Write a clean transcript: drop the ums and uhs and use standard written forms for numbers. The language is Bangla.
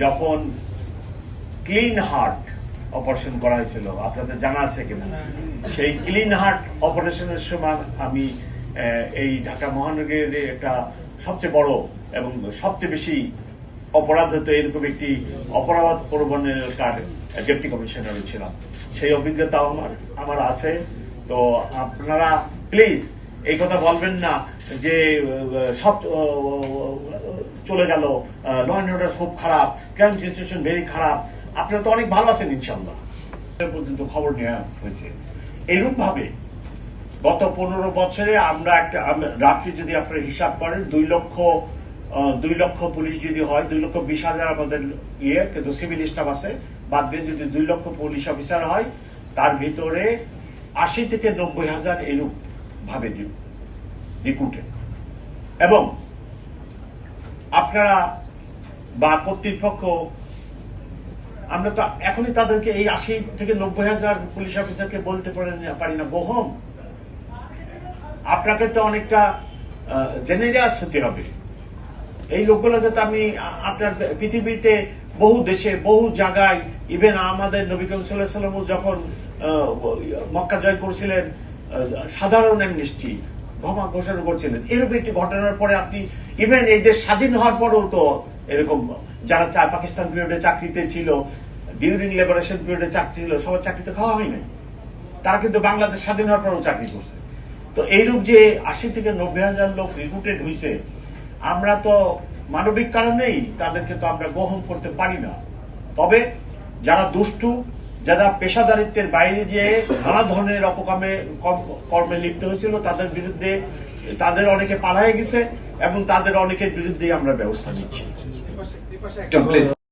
যখন ক্লিন হার্ট অপারেশন করা হয়েছিল, আপনাদের জানা আছে কিনা? সেই ক্লিন হার্ট অপারেশনের সময় আমি এই ঢাকা মহানগরের একটা সবচেয়ে বড় এবং সবচেয়ে বেশি অপরাধ হতো এরকম একটি অপরাধ প্রবণের ডেপুটি কমিশনার ছিলাম। সেই অভিজ্ঞতা আমার আছে। তো আপনারা প্লিজ এই কথা বলবেন না যে সব চলে গেল, ল অ্যান্ড অর্ডার খুব খারাপ, ক্রাইম সিচুয়েশন ভেরি খারাপ। আপনারা তো অনেক ভালো আছেন ইনশাল্লাহ। পর্যন্ত খবর নেওয়া হয়েছে। এইরূপ ভাবে গত 15 বছরে আমরা রাত্রি যদি আপনারা হিসাব করেন 2 লক্ষ পুলিশ যদি হয়, 2,20,000 আমাদের কিন্তু সিভিল স্টাফ আছে, বাদ দিয়ে যদি 2 লক্ষ পুলিশ অফিসার হয়, তার ভিতরে 80 থেকে 90,000 এরূপ ভাবে রিক্রুটেড। এবং আপনারা বা কর্তৃপক্ষ, আমরা তো এখনই তাদেরকে এই 80 থেকে 90,000 পুলিশ অফিসারকে বলতে পারি না গো হোম। আপনাকে তো অনেকটা জেনারেস হতে হবে। এই লোকগুলোকে তো আমি আপনার পৃথিবীতে বহু দেশে বহু জায়গায়, ইভেন আমাদের নবী করিম সাল্লাল্লাহু আলাইহি ওয়াসাল্লাম যখন মক্কা জয় করেছিলেন, সাধারণ অ্যামনেস্টি ঘোষণা করছিলেন। এরকম একটি ঘটনার পরে আপনি ইভেন এই দেশ স্বাধীন হওয়ার পরেও তো এরকম যারা পাকিস্তান পিরিয়ডে চাকরিতে ছিল, ডিউরিং লিবারেশন পিরিয়ডে চাকরি ছিল, সবার চাকরিতে খাওয়া হয় নাই। তারা কিন্তু বাংলাদেশ স্বাধীন হওয়ার পরেও চাকরি করছে। তো এইরূপ যে 80 থেকে 90,000 লোক রিক্রুটেড হয়েছে, আমরা তো মানবিক কারণেই তাদেরকে তো আমরা গ্রহণ করতে পারি না। তবে যারা দুষ্টু, যারা পেশাদারিত্বের বাইরে যেয়ে নানা ধরনের কর্মে লিপ্ত হয়েছিল, তাদের বিরুদ্ধে তাদের অনেকে পালায়ে গেছে এবং তাদের অনেকের বিরুদ্ধে আমরা ব্যবস্থা নিচ্ছি।